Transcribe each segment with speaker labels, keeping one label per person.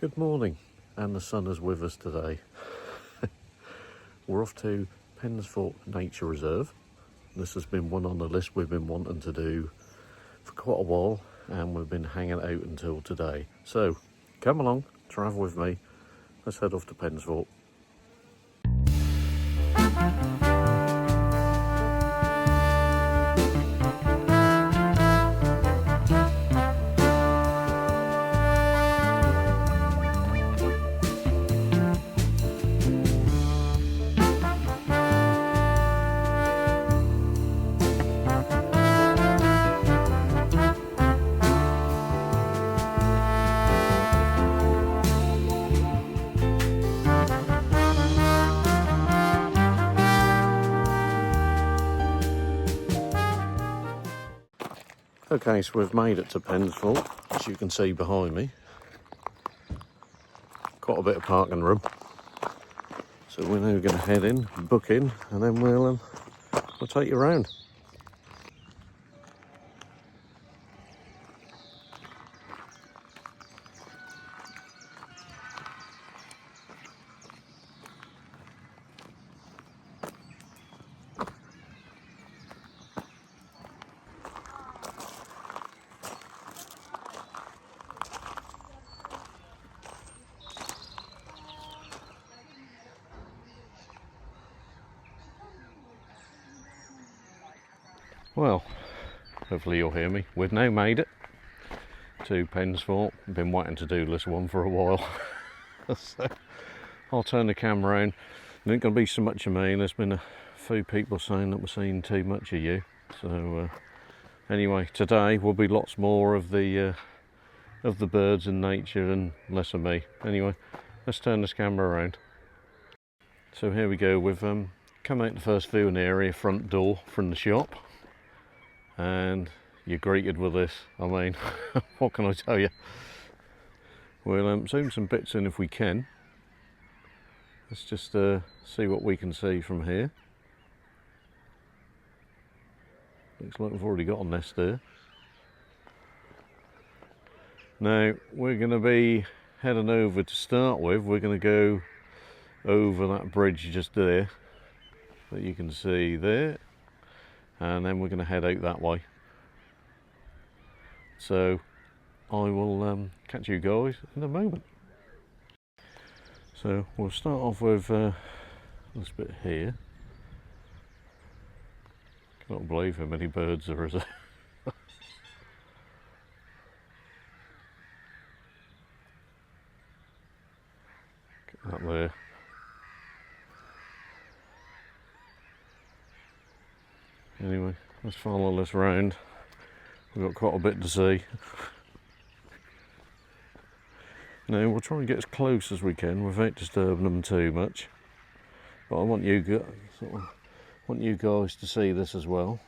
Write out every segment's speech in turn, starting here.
Speaker 1: Good morning, and the sun is with us today. We're off to Pensthorpe Nature Reserve. This has been one on the list we've been wanting to do for quite a while, and we've been hanging out until today. So come along, travel with me. Let's head off to Pensthorpe. Okay, so we've made it to Pensthorpe, as you can see behind me. Quite a bit of parking room. So we're now going to head in, book in, and then we'll take you around. Well, hopefully you'll hear me. We've now made it to Pensthorpe. I've been waiting to do this one for a while. So I'll turn the camera around. There ain't going to be so much of me. There's been a few people saying that we're seeing too much of you. So anyway, today will be lots more of the birds and nature and less of me. Anyway, let's turn this camera around. So here we go. We've come out the first viewing area, front door from the shop. And you're greeted with this. I mean, what can I tell you? We'll zoom some bits in if we can. Let's just see what we can see from here. Looks like we've already got a nest there. Now, we're going to be heading over to start with. We're going to go over that bridge just there that you can see there. And then we're going to head out that way. So I will catch you guys in a moment. So we'll start off with this bit here. Cannot believe how many birds there is. Get that there. Anyway, let's follow this round. We've got quite a bit to see. Now we'll try and get as close as we can without disturbing them too much. But I want you guys to see this as well.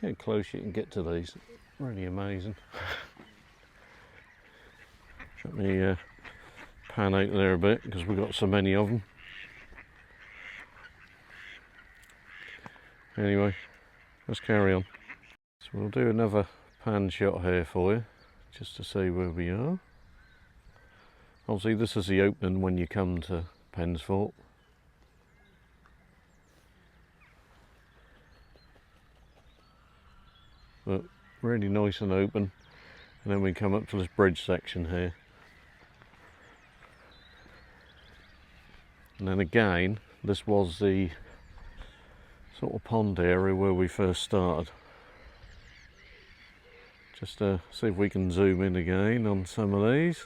Speaker 1: Look how close you can get to these. Really amazing. Let me pan out there a bit because we've got so many of them. Anyway, let's carry on. So we'll do another pan shot here for you, just to see where we are. Obviously this is the opening when you come to Pensthorpe. But really nice and open. And then we come up to this bridge section here. And then again, this was the sort of pond area where we first started. Just to see if we can zoom in again on some of these.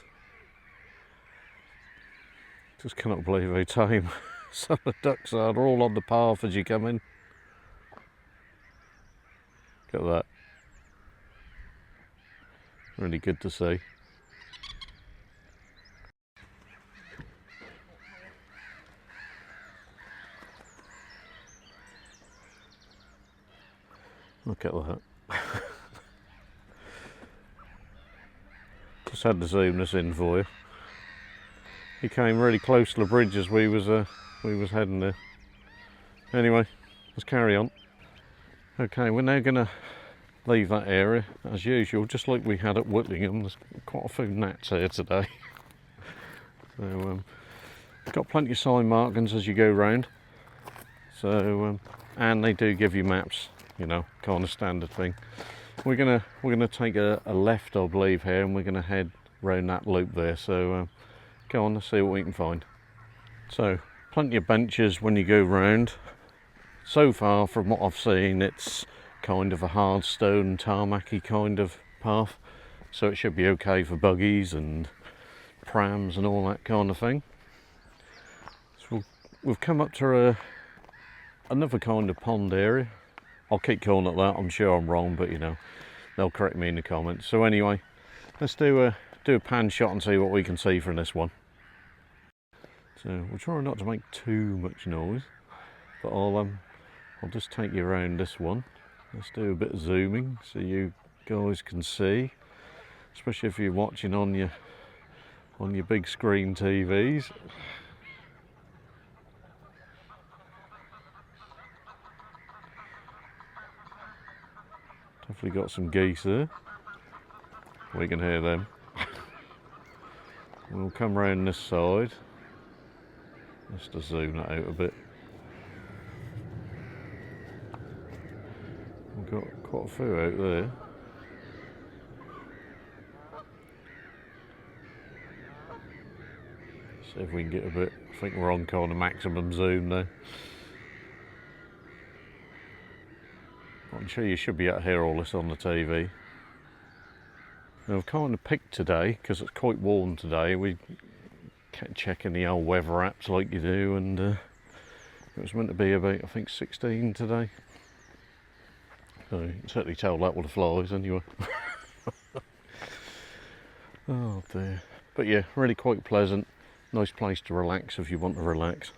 Speaker 1: Just cannot believe how tame some of the ducks are. They're all on the path as you come in. Look at that. Really good to see. Look at that. Just had to zoom this in for you. He came really close to the bridge as we was heading there. Anyway, let's carry on. Okay, we're now going to leave that area as usual, just like we had at Whitlingham. There's quite a few gnats here today. So got plenty of sign markings as you go round. So and they do give you maps, you know, kind of standard thing. We're gonna take a left, I believe, here, and we're gonna head round that loop there. So go on, let's see what we can find. So plenty of benches when you go round. So far, from what I've seen, it's kind of a hard stone, tarmacy kind of path, so it should be okay for buggies and prams and all that kind of thing. So we've come up to another kind of pond area. I'll keep calling it that. I'm sure I'm wrong, but you know, they'll correct me in the comments. So anyway, let's do a pan shot and see what we can see from this one. So we'll try not to make too much noise, but I'll just take you around this one. Let's do a bit of zooming so you guys can see, especially if you're watching on your big screen TVs. Definitely got some geese there. We can hear them. We'll come around this side just to zoom that out a bit. We've got quite a few out there. See if we can get a bit. I think we're on kind of maximum zoom now. I'm sure you should be able to hear all this on the TV. Now I've kind of picked today, because it's quite warm today, we kept checking the old weather apps like you do, and it was meant to be about, I think, 16 today. So you can certainly tell that with the flies anyway. Oh dear. But yeah, really quite pleasant. Nice place to relax if you want to relax.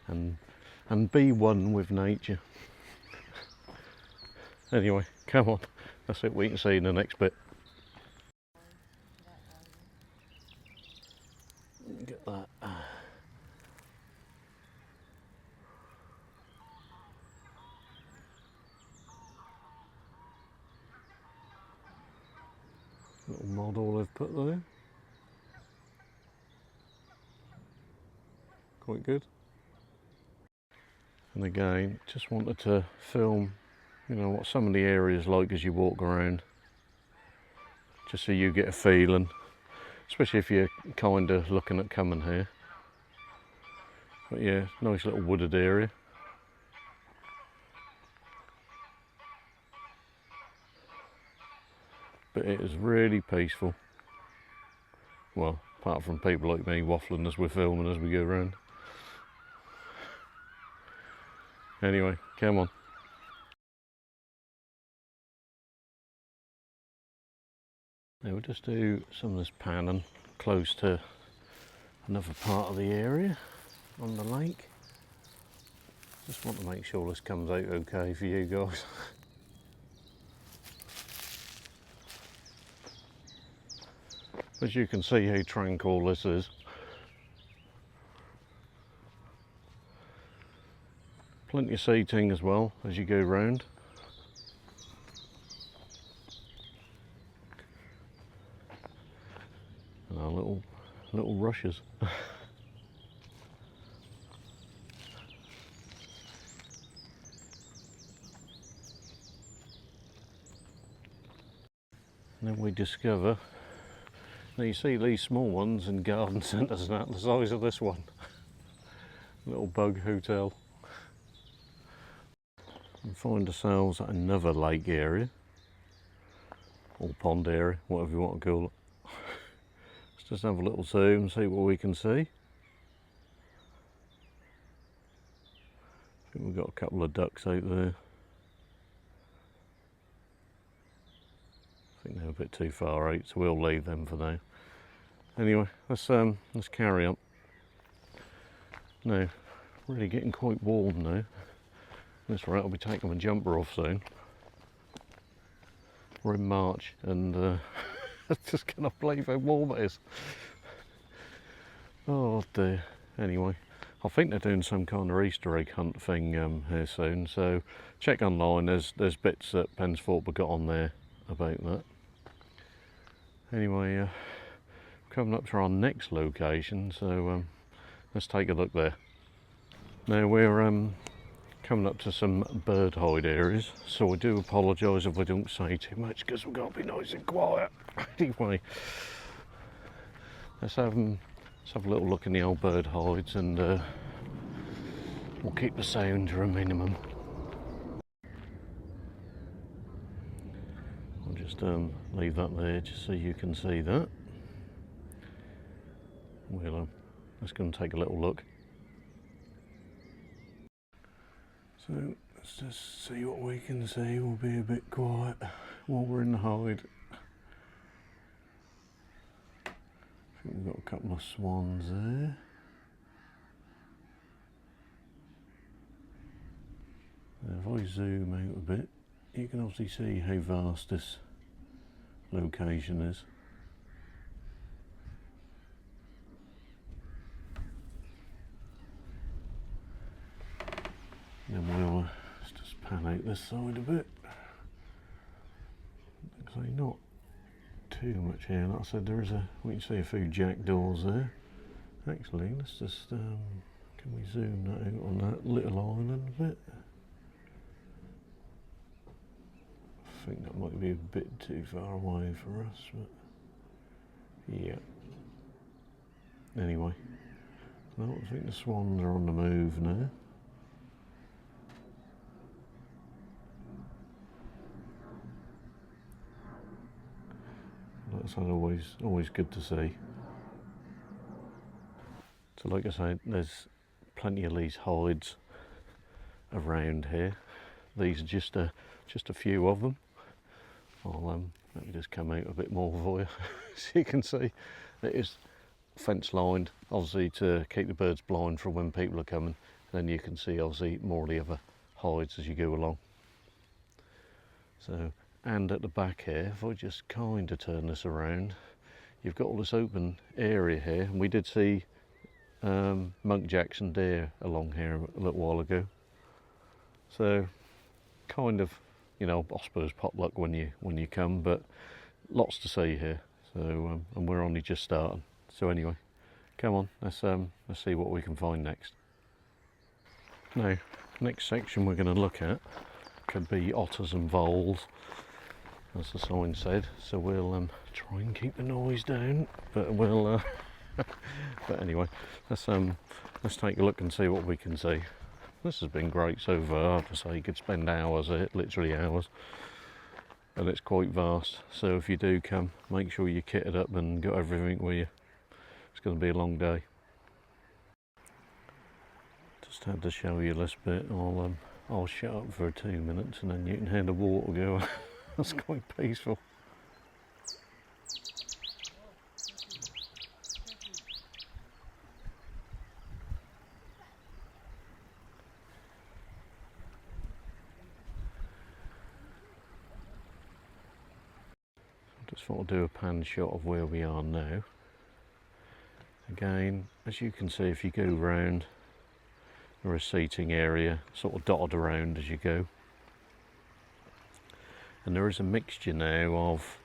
Speaker 1: And be one with nature. Anyway, come on. That's it, we can see in the next bit. Get that. Little model they've put there. Quite good. And again, just wanted to film, you know, what some of the areas like as you walk around, just so you get a feeling, especially if you're kind of looking at coming here. But yeah, nice little wooded area. But it is really peaceful. Well, apart from people like me waffling as we're filming as we go around. Anyway, come on. Now we'll just do some of this panning close to another part of the area on the lake. Just want to make sure this comes out okay for you guys. As you can see how tranquil this is. Plenty of seating as well as you go round. And our little rushes. And then we discover, now you see these small ones in garden centres and that, the size of this one. Little bug hotel. And find ourselves at another lake area, or pond area, whatever you want to call it. Let's just have a little zoom, see what we can see. I think we've got a couple of ducks out there. I think they're a bit too far out, so we'll leave them for now. Anyway, let's carry on. Now, really getting quite warm now. That's right, I'll be taking my jumper off soon. We're in March and I just cannot believe how warm it is. Oh dear. Anyway, I think they're doing some kind of Easter egg hunt thing here soon, so check online. There's bits that Pensthorpe have got on there about that. Anyway, coming up to our next location, so let's take a look there. Now we're coming up to some bird hide areas, so I do apologise if I don't say too much because we've got to be nice and quiet. Anyway, let's have a little look in the old bird hides, and we'll keep the sound to a minimum. I'll just leave that there just so you can see that. We'll let's go and take a little look. So let's just see what we can see. We'll be a bit quiet while we're in the hide. I think we've got a couple of swans there. Now if I zoom out a bit, you can obviously see how vast this location is. Then we'll let's just pan out this side a bit. Actually, not too much here. Like I said, there is we can see a few jackdaws there. Actually, let's just can we zoom that out on that little island a bit? I think that might be a bit too far away for us, but yeah. Anyway, no, I think the swans are on the move now. That's always good to see. So like I say, there's plenty of these hides around here. These are just a few of them. I'll let me just come out a bit more for you. So you can see it is fence lined, obviously to keep the birds blind from when people are coming. Then you can see obviously more of the other hides as you go along. So, and at the back here, if I just kind of turn this around, you've got all this open area here, and we did see muntjacs and deer along here a little while ago. So kind of, you know, I suppose potluck when you come, but lots to see here. So and we're only just starting. So anyway, come on, let's see what we can find next. Now, next section we're going to look at could be otters and voles, as the sign said. So we'll try and keep the noise down, but we'll. But anyway, let's take a look and see what we can see. This has been great so far. I have to say, you could spend hours here, literally hours, and it's quite vast. So if you do come, make sure you're kitted up and got everything with you. It's going to be a long day. Just had to show you this bit. I'll shut up for 2 minutes and then you can hear the water go. That's quite peaceful. Just thought I'd do a pan shot of where we are now. Again, as you can see, if you go round, there is a seating area sort of dotted around as you go. And there is a mixture now of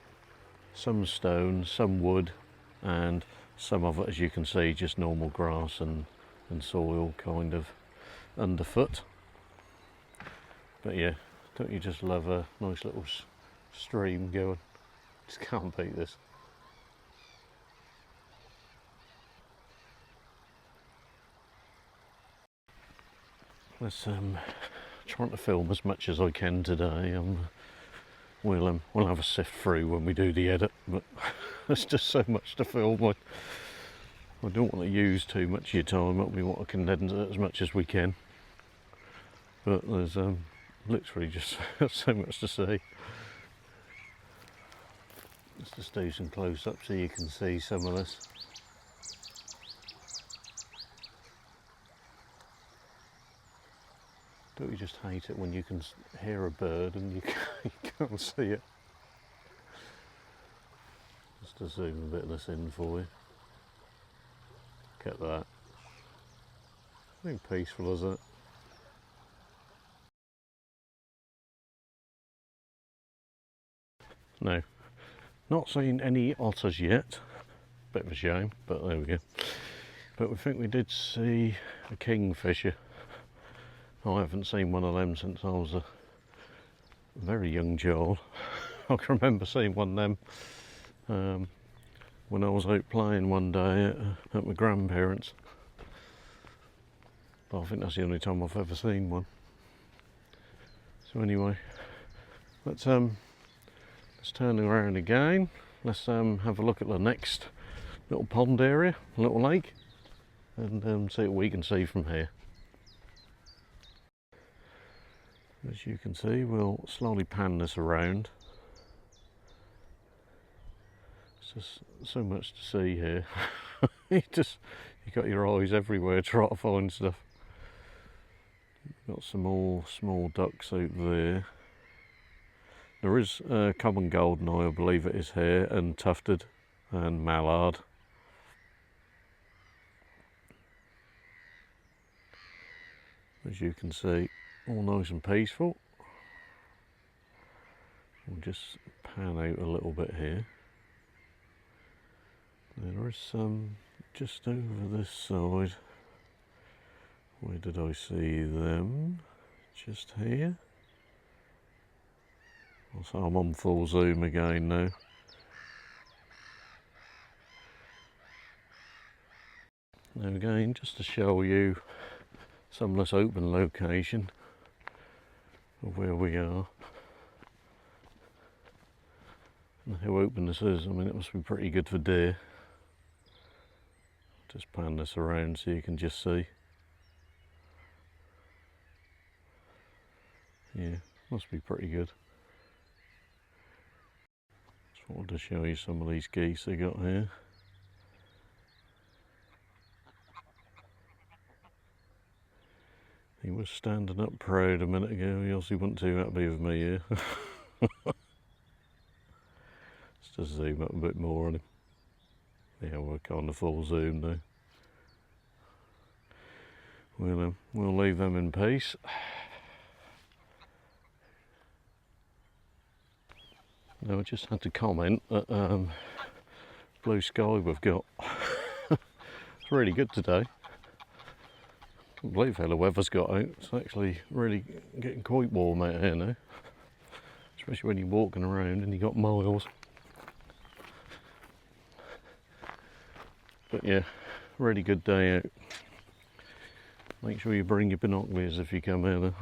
Speaker 1: some stone, some wood, and some of it, as you can see, just normal grass and soil kind of underfoot. But yeah, don't you just love a nice little stream going? Just can't beat this. Let's trying to film as much as I can today. We'll have a sift through when we do the edit, but there's just so much to film. I don't want to use too much of your time. We want to condense it as much as we can. But there's literally just so much to see. Let's just do some close-up so you can see some of this. Don't you just hate it when you can hear a bird and you can't see it? Just to zoom a bit of this in for you. Get that. Very peaceful, isn't it? No, not seen any otters yet. Bit of a shame, but there we go. But we think we did see a kingfisher. I haven't seen one of them since I was a very young child. I can remember seeing one of them when I was out playing one day at my grandparents'. But I think that's the only time I've ever seen one. So anyway, let's turn around again. Let's have a look at the next little pond area, little lake, and see what we can see from here. As you can see, we'll slowly pan this around. It's just so much to see here. you got your eyes everywhere trying to find stuff. Got some more small ducks out there. There is common goldeneye, I believe it is here, and tufted and mallard. As you can see, all nice and peaceful. We'll just pan out a little bit here. There is some just over this side. Where did I see them? Just here. So I'm on full zoom again now. Now again, just to show you some less open location of where we are and how open this is. I mean, it must be pretty good for deer. Just pan this around so you can just see. Yeah, must be pretty good. Just wanted to show you some of these geese they got here. He was standing up proud a minute ago. He obviously wasn't too happy with me here. Let's just zoom up a bit more on him. Yeah, we're kind of full zoom now. We'll leave them in peace. Now I just had to comment that blue sky we've got. It's really good today. I can't believe how the weather's got out. It's actually really getting quite warm out here now. Especially when you're walking around and you've got miles. But yeah, really good day out. Make sure you bring your binoculars if you come here,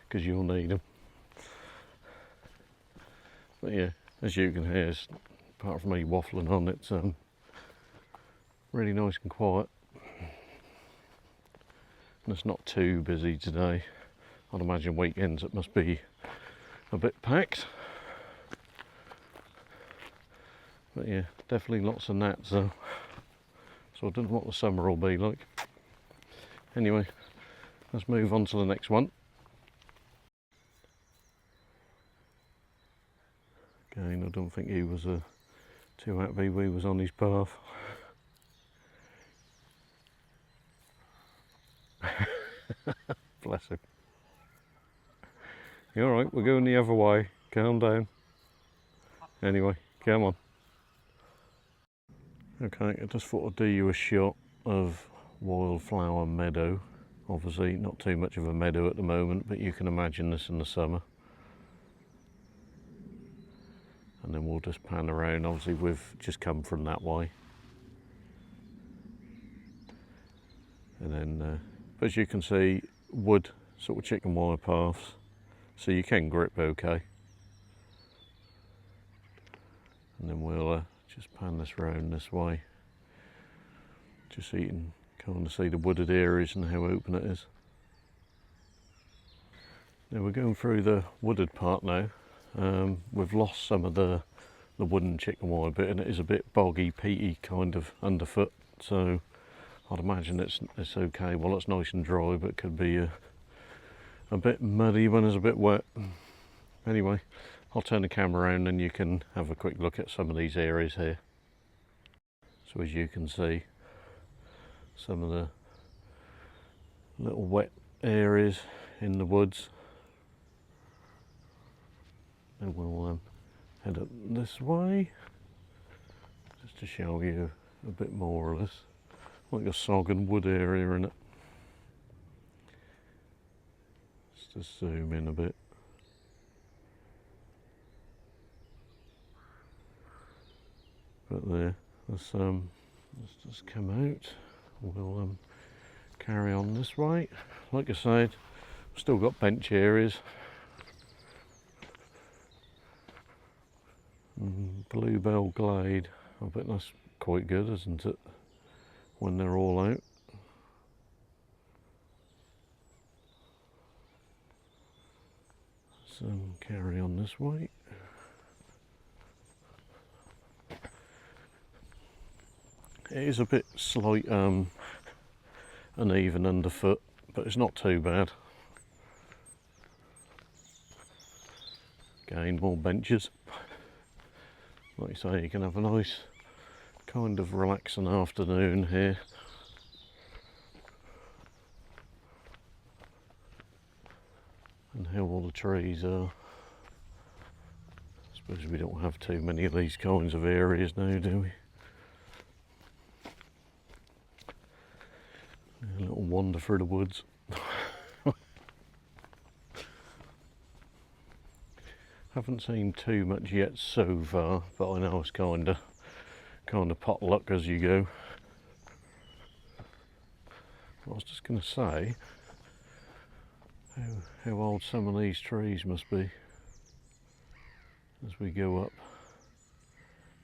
Speaker 1: because you'll need them. But yeah, as you can hear, apart from me waffling on, it's really nice and quiet. And it's not too busy today. I'd imagine weekends it must be a bit packed. But yeah, definitely lots of gnats though. So I don't know what the summer will be like. Anyway, let's move on to the next one. Again, I don't think he was too happy we was on his path. Bless him. You alright? We're going the other way. Calm down. Anyway, come on. Okay, I just thought I'd do you a shot of wildflower meadow. Obviously not too much of a meadow at the moment, but you can imagine this in the summer. And then we'll just pan around. Obviously we've just come from that way. And then, as you can see, wood, sort of chicken wire paths, so you can grip okay. And then we'll just pan this round this way, just so you can kind of see the wooded areas and how open it is. Now we're going through the wooded part now. We've lost some of the wooden chicken wire bit, and it is a bit boggy, peaty kind of underfoot, so I'd imagine it's okay. Well, it's nice and dry, but it could be a bit muddy when it's a bit wet. Anyway, I'll turn the camera around and you can have a quick look at some of these areas here. So as you can see, some of the little wet areas in the woods. And we'll head up this way just to show you a bit more of this, like a sog and wood area in it. Just to zoom in a bit. But there, let's just come out. We'll carry on this way. Like I said, still got bench areas. Bluebell Glade, I bet that's quite good, isn't it, when they're all out. So carry on this way. It is a bit slight uneven underfoot, but it's not too bad. Again, more benches. Like you say, you can have a nice kind of relaxing afternoon here. And how all the trees are. I suppose we don't have too many of these kinds of areas now, do we? A little wander through the woods. Haven't seen too much yet so far, but I know it's kind of potluck as you go. I was just going to say how old some of these trees must be as we go up.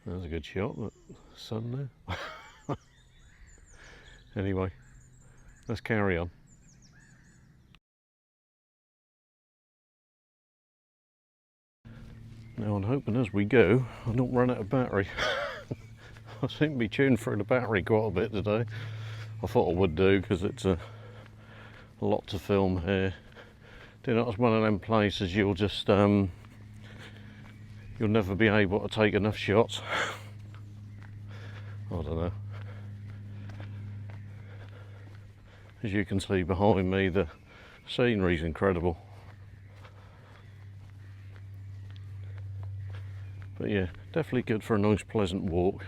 Speaker 1: There's a good shot, but sun there. Anyway, let's carry on. Now I'm hoping as we go I don't run out of battery. I seem to be chewing through the battery quite a bit today. I thought I would do because it's a lot to film here. You know, it's one of them places you'll just you'll never be able to take enough shots. I don't know. As you can see behind me, the scenery's incredible. But yeah, definitely good for a nice pleasant walk.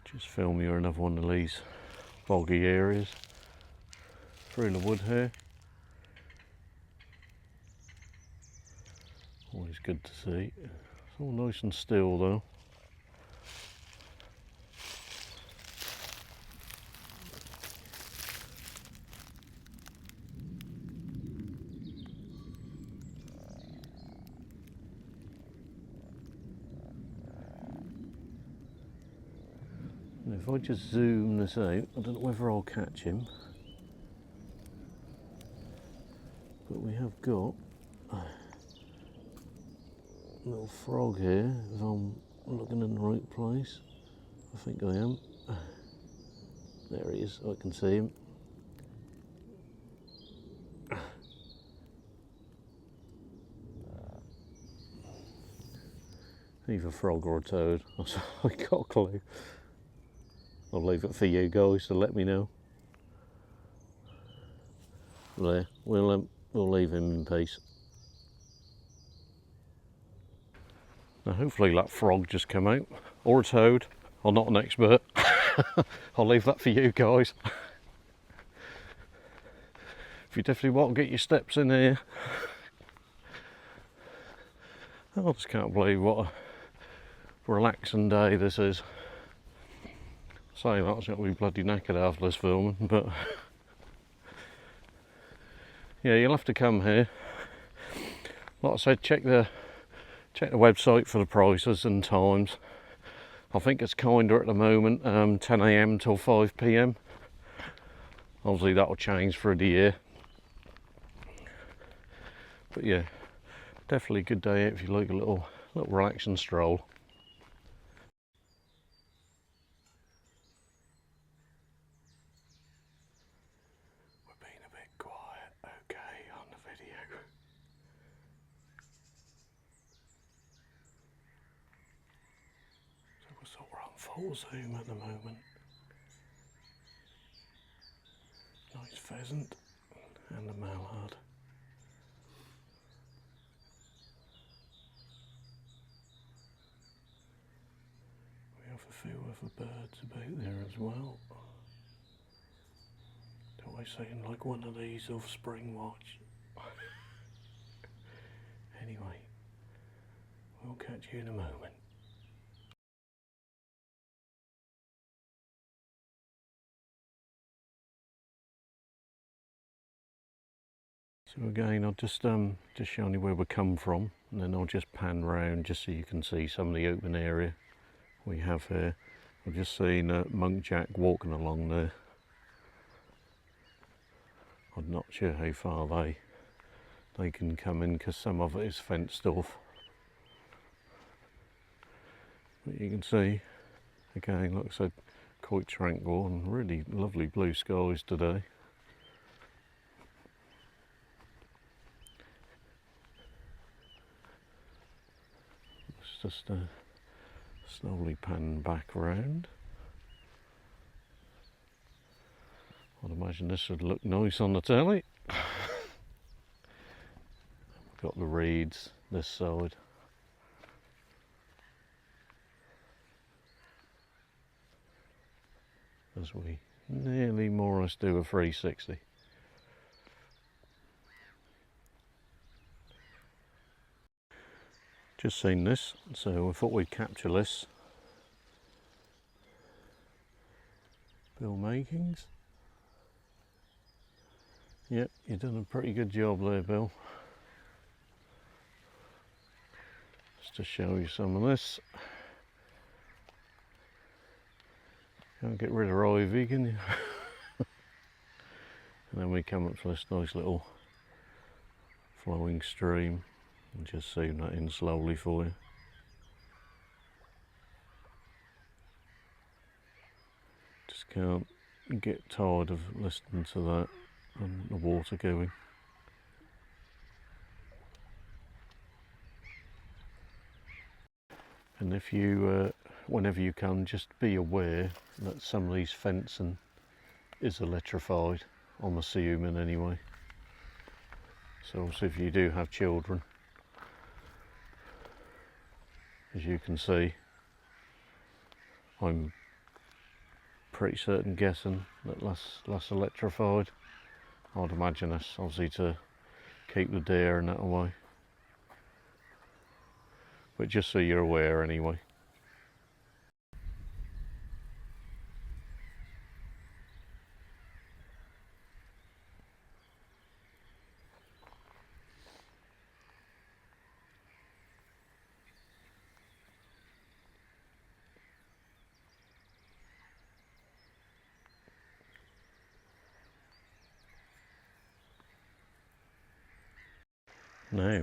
Speaker 1: Just film you another one of these boggy areas through the wood here. Always good to see. It's all nice and still though. And if I just zoom this out, I don't know whether I'll catch him, but we have got a little frog here, if I'm looking in the right place. I think I am. There he is, I can see him. Either a frog or a toad, I got a clue. I'll leave it for you guys to let me know. There, we'll leave him in peace. Now hopefully that frog just came out, or a toad. I'm not an expert. I'll leave that for you guys. If you definitely want to get your steps in here. I just can't believe what a relaxing day this is. Saying that, it's got to be bloody knackered after this filming, but yeah, you'll have to come here. Like I said, check the website for the prices and times. I think it's kinder at the moment, 10 AM till 5 PM. Obviously that'll change through the year. But yeah, definitely a good day out if you like a little relaxing stroll. We're being a bit quiet, okay, on the video. So we're sort of on full zoom at the moment. pheasant and a mallard. We have a few other birds about there as well. Do I sound like one of these offspring watch? Anyway, we'll catch you in a moment. So again, I'll just show you where we come from, and then I'll just pan round just so you can see some of the open area we have here. I've just seen Munkjack walking along there. I'm not sure how far they can come in because some of it is fenced off. But you can see, again, like I said, quite tranquil and really lovely blue skies today. Let's just slowly pan back round. I'd imagine this would look nice on the telly. We've got the reeds this side. As we nearly more or less do a 360. Just seen this, so I thought we'd capture this. Bill Makings. Yep, you've done a pretty good job there, Bill. Just to show you some of this. Can't get rid of ivy, can you? And then we come up to this nice little flowing stream. And just zoom that in slowly for you. Just can't get tired of listening to that and the water going. And if you, whenever you come, just be aware that some of these fencing is electrified. I'm assuming anyway. So if you do have children, as you can see, I'm pretty certain guessing that less electrified. I'd imagine that's obviously to keep the deer and that away. But just so you're aware anyway. Now,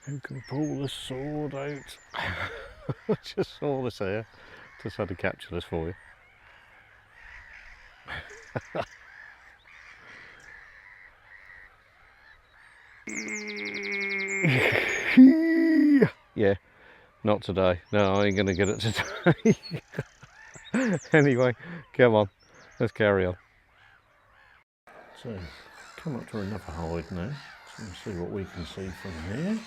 Speaker 1: who can pull this sword out? I just saw this here. Just had to capture this for you. Yeah, not today. No, I ain't gonna get it today. Anyway, come on, let's carry on. So, come up to another hide now. So we'll see what we can see from here.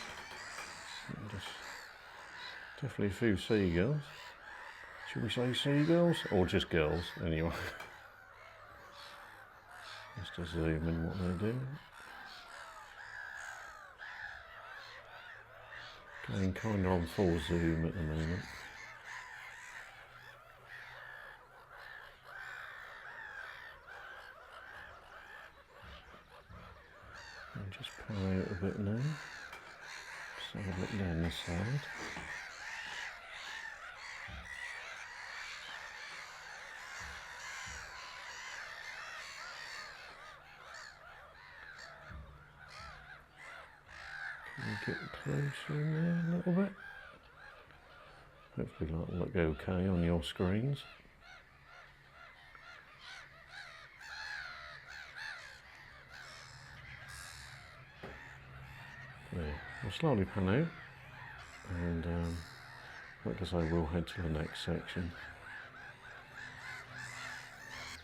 Speaker 1: Just definitely a few seagulls. Should we say seagulls or just girls? Anyway, just to zoom in what they're doing. Going kind of on full zoom at the moment. And just pan out a bit now. Just have a look down this side. Can we get closer in there a little bit? Hopefully that'll look okay on your screens. There, we'll slowly pan out, and like I say, we'll head to the next section.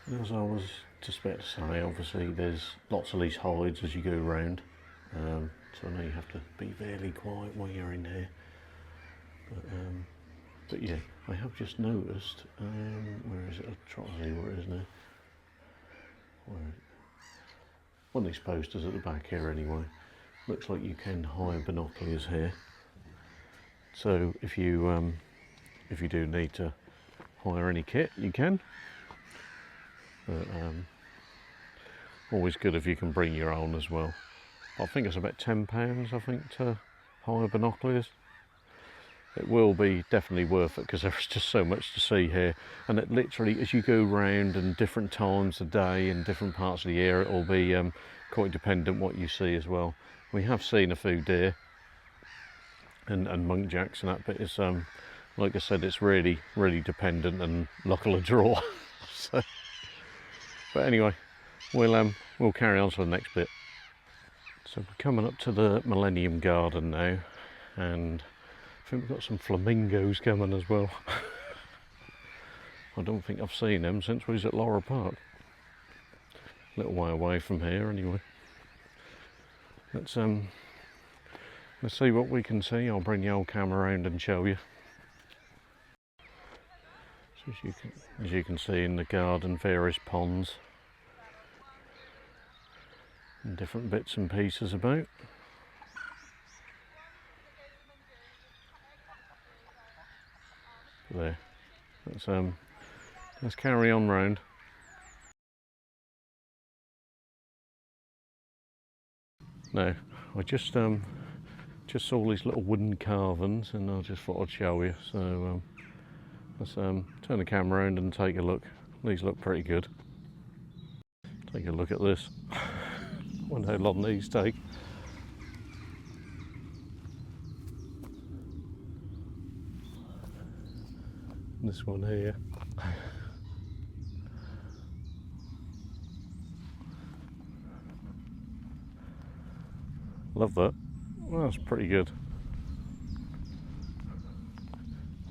Speaker 1: And as I was just about to say, obviously there's lots of these hides as you go around, so I know you have to be fairly quiet while you're in here. But yeah, I have just noticed, where is it? I'll try to see where it is now. One of these posters at the back here anyway. Looks like you can hire binoculars here. So if you do need to hire any kit, you can. But always good if you can bring your own as well. I think it's about £10, I think, to hire binoculars. It will be definitely worth it because there's just so much to see here, and it literally, as you go round and different times of day in different parts of the year, it will be quite dependent what you see as well. We have seen a few deer and muntjacs and that, but it's like I said, it's really dependent and luck of the draw. So, but anyway, we'll carry on to the next bit. So we're coming up to the Millennium Garden now, and I think we've got some flamingos coming as well. I don't think I've seen them since we was at Laurel Park. A little way away from here anyway. Let's see what we can see. I'll bring the old camera around and show you. So as you can see in the garden, various ponds and different bits and pieces about. There. Let's carry on round. Now, I just saw these little wooden carvings, and I just thought I'd show you. So let's turn the camera around and take a look. These look pretty good. Take a look at this. I wonder how long these take. This one here. Love that. Well, that's pretty good.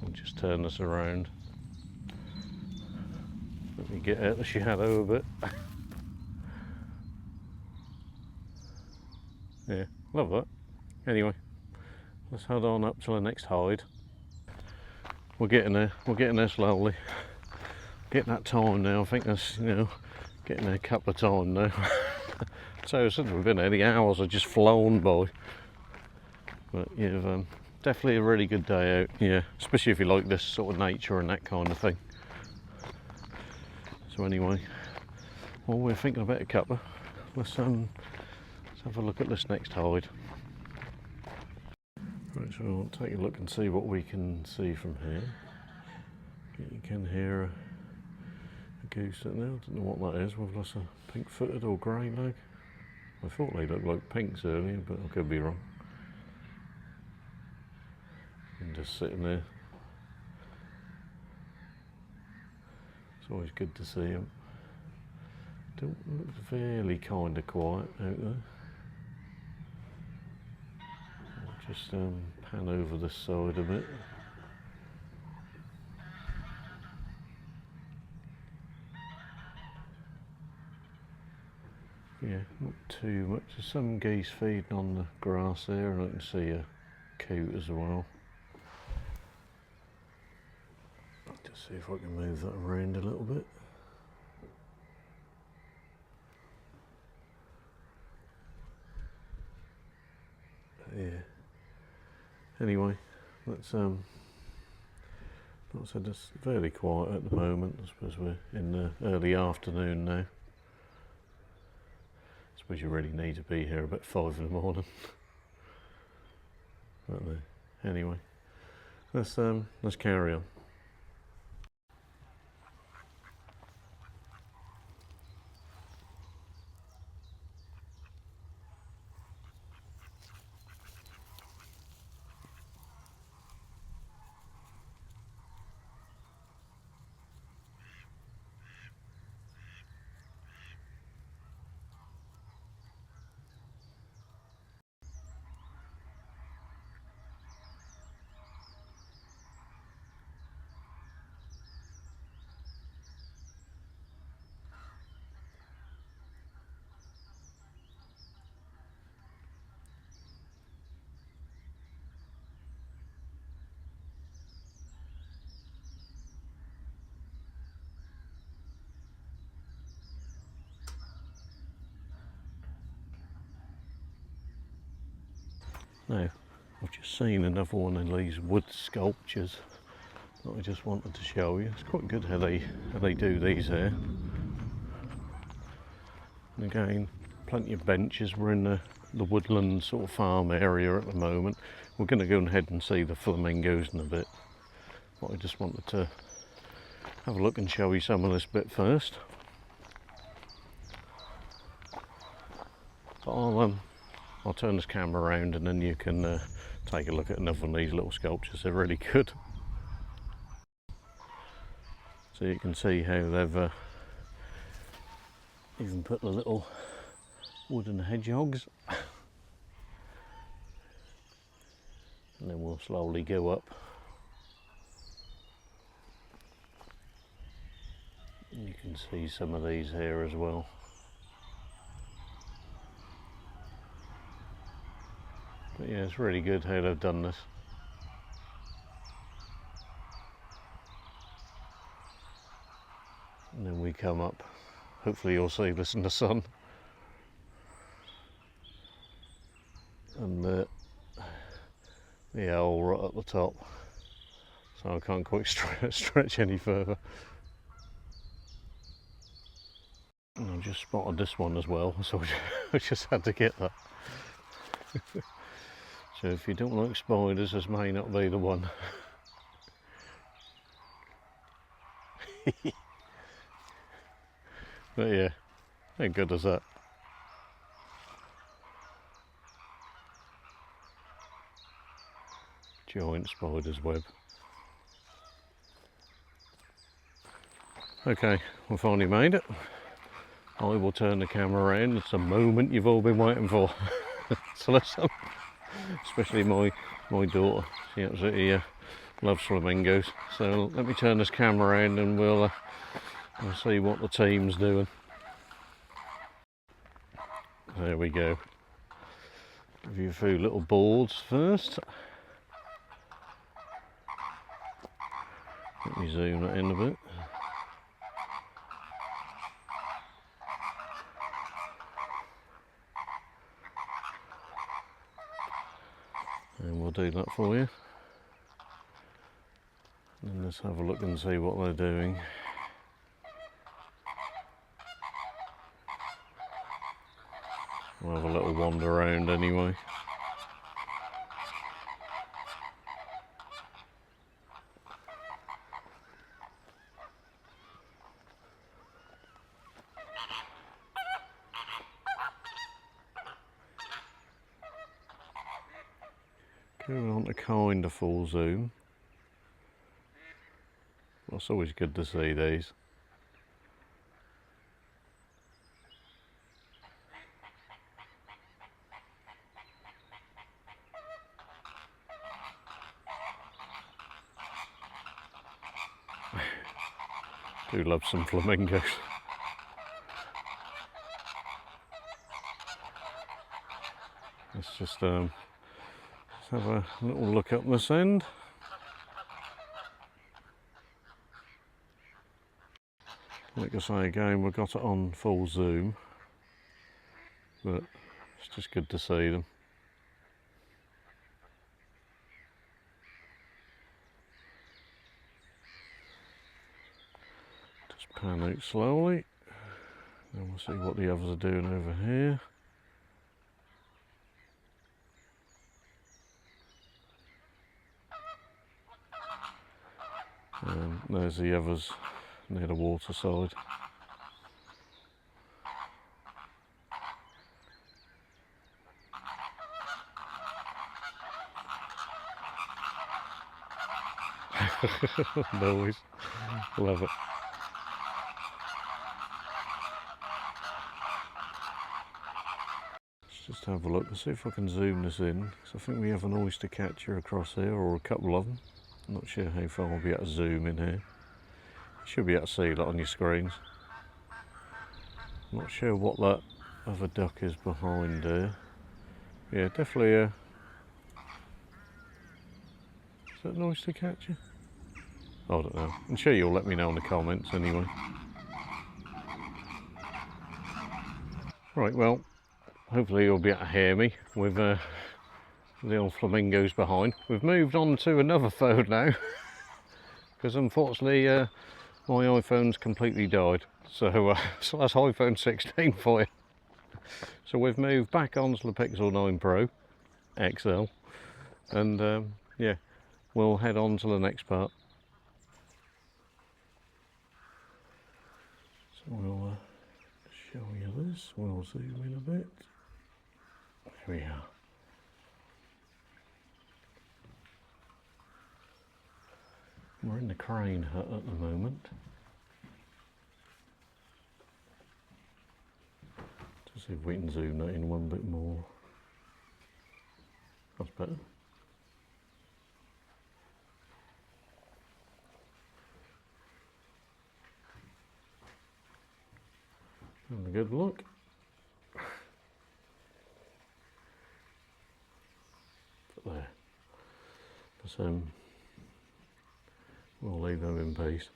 Speaker 1: I'll just turn this around. Let me get out the shadow a bit. Yeah, love that. Anyway, let's head on up to the next hide. We're getting there slowly. Getting that time now. I think that's, getting there a couple of times now. So since we've been here, the hours have just flown by. But yeah, definitely a really good day out. Yeah, especially if you like this sort of nature and that kind of thing. So anyway, while we're thinking about a cuppa, let's have a look at this next hide. Right, so we'll take a look and see what we can see from here. You can hear a goose sitting there. I don't know what that is, whether that's a pink-footed or grey leg. I thought they looked like pinks earlier, but I could be wrong. And just sitting there. It's always good to see them. Don't look fairly kind of quiet out there. Just pan over this side a bit. Yeah, not too much. There's some geese feeding on the grass there, and I can see a coot as well. Just see if I can move that around a little bit. Yeah. Anyway, let's like I said, it's fairly quiet at the moment. I suppose we're in the early afternoon now. I suppose you really need to be here about 5 in the morning. But anyway, let's carry on. Now, I've just seen another one of these wood sculptures that I just wanted to show you. It's quite good how they do these here. And again, plenty of benches. We're in the woodland sort of farm area at the moment. We're going to go ahead and see the flamingos in a bit. But I just wanted to have a look and show you some of this bit first. But I'll turn this camera around and then you can take a look at another one of these little sculptures. They're really good. So you can see how they've even put the little wooden hedgehogs. And then we'll slowly go up. And you can see some of these here as well. But yeah, it's really good how they've done this. And then we come up. Hopefully you'll see this in the sun. And the owl right at the top. So I can't quite stretch any further. And I've just spotted this one as well, so I just had to get that. So if you don't like spiders, this may not be the one. But yeah, how good is that? Giant spider's web. Okay, we finally made it. I will turn the camera around. It's a moment you've all been waiting for. So let's especially my daughter. She absolutely loves flamingos. So let me turn this camera around and we'll see what the team's doing. There we go. Give you a few little boards first. Let me zoom that in a bit. And we'll do that for you. And let's have a look and see what they're doing. We'll have a little wander around anyway. Going on to kind of full zoom. Well, it's always good to see these. Do love some flamingos. Let's just let's have a little look up this end. Like I say again, we've got it on full zoom, but it's just good to see them. Just pan out slowly, and we'll see what the others are doing over here. And there's the others near the water side. Noise, love it. Let's just have a look and see if I can zoom this in, because I think we have an oyster catcher across here, or a couple of them. I'm not sure how far I'll be able to zoom in here. You should be able to see that on your screens. I'm not sure what that other duck is behind there. Yeah, definitely is that an oyster catcher? I don't know. I'm sure you'll let me know in the comments anyway. Right, well, hopefully you'll be able to hear me. We've the old flamingos behind. We've moved on to another phone now because unfortunately my iPhone's completely died. So, so that's iPhone 16 for you. So we've moved back onto the Pixel 9 Pro XL, and yeah, we'll head on to the next part. So we'll show you this. We'll zoom in a bit. Here we are. We're in the crane hut at the moment. To see if we can zoom that in one bit more. That's better. Have a good look. But there. But, we'll leave them in peace.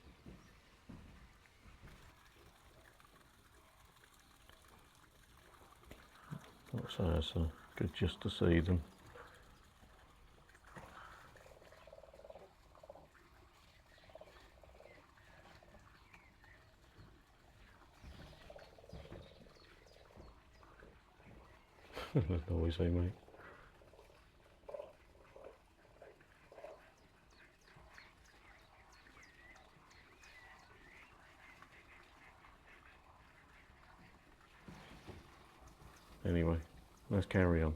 Speaker 1: That's good just to see them. That's noisy, mate. Anyway, let's carry on.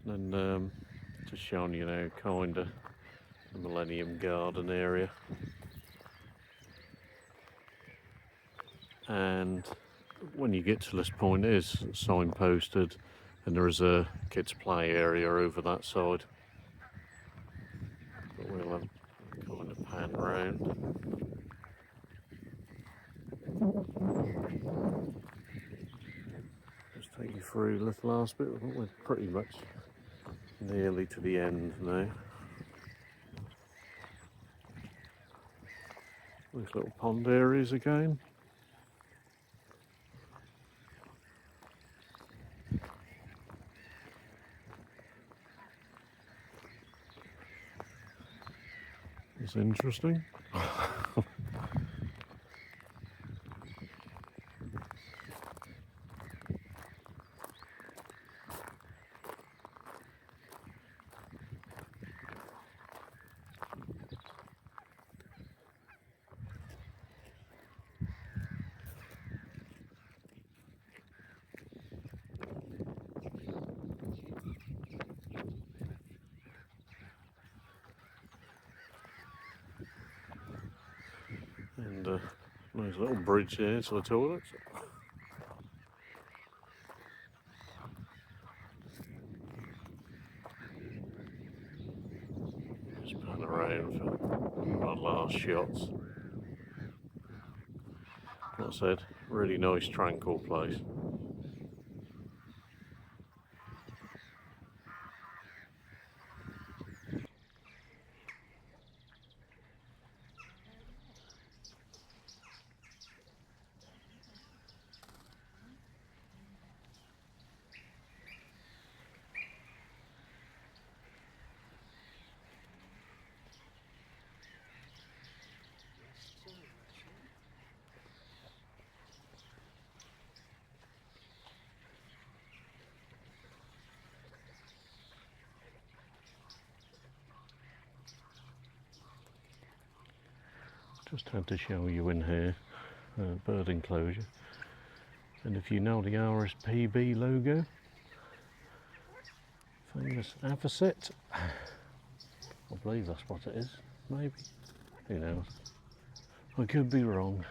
Speaker 1: And just showing you now kinda the Millennium Garden area. And when you get to this point, it is signposted, and there is a kids play area over that side. But we'll have kind of pan round. Just take you through this last bit. We're pretty much nearly to the end now. These little pond areas again. It's interesting. And nice little bridge here to the toilets. Just pan around for our last shots. Like I said, really nice tranquil place. Just had to show you in here, bird enclosure. And if you know the RSPB logo, famous avocet, I believe that's what it is, maybe, who knows, I could be wrong.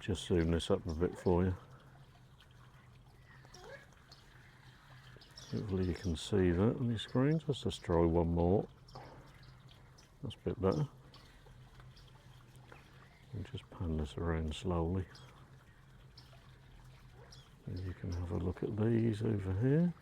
Speaker 1: just zoom this up a bit for you. Hopefully you can see that on your screen. Just try one more. That's a bit better. And just pan this around slowly. And you can have a look at these over here.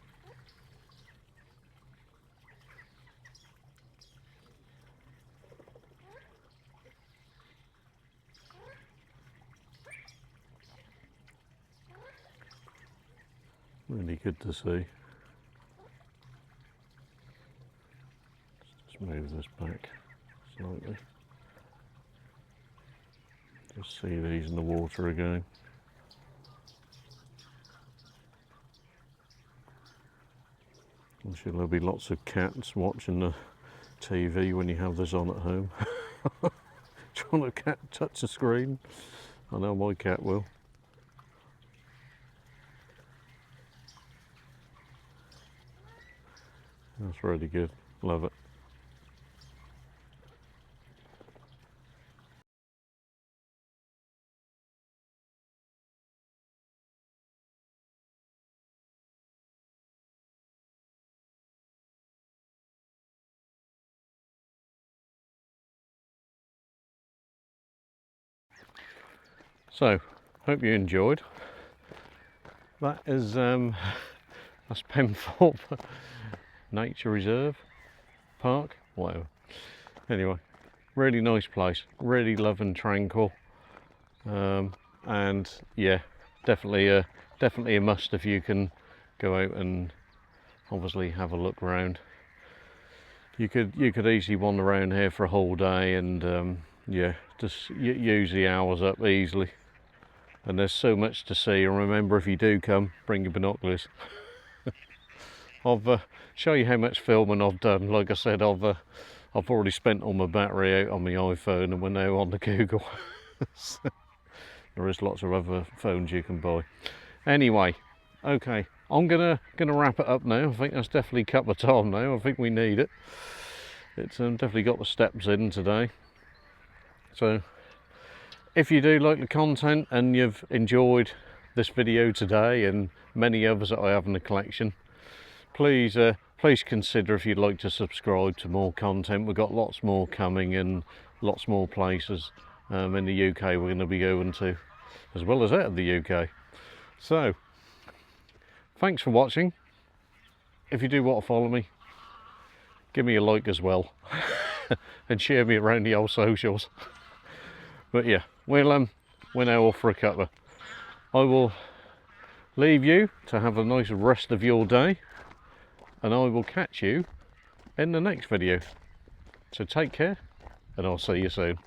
Speaker 1: Really good to see. Let's just move this back slightly. Just see these in the water again. I'm sure there'll be lots of cats watching the TV when you have this on at home. Trying to touch the screen. I know my cat will. That's really good. Love it. So, hope you enjoyed. That is that's Pensthorpe Nature Reserve, Park, whatever. Anyway, really nice place, really lovely and tranquil, and yeah, definitely a must if you can go out and obviously have a look around. You could easily wander around here for a whole day and yeah, just use the hours up easily. And there's so much to see, and remember, if you do come, bring your binoculars. I've show you how much filming I've done. Like I said, I've already spent all my battery out on my iPhone, and we're now on the Google. So, there is lots of other phones you can buy. Anyway, okay, I'm gonna wrap it up now. I think that's definitely cut the time now. I think we need it. It's definitely got the steps in today. So, if you do like the content and you've enjoyed this video today and many others that I have in the collection, please consider if you'd like to subscribe to more content. We've got lots more coming and lots more places in the UK we're going to be going to, as well as out of the UK. So, thanks for watching. If you do want to follow me, give me a like as well and share me around the old socials. But yeah, we're now off for a cuppa. I will leave you to have a nice rest of your day, and I will catch you in the next video. So take care, and I'll see you soon.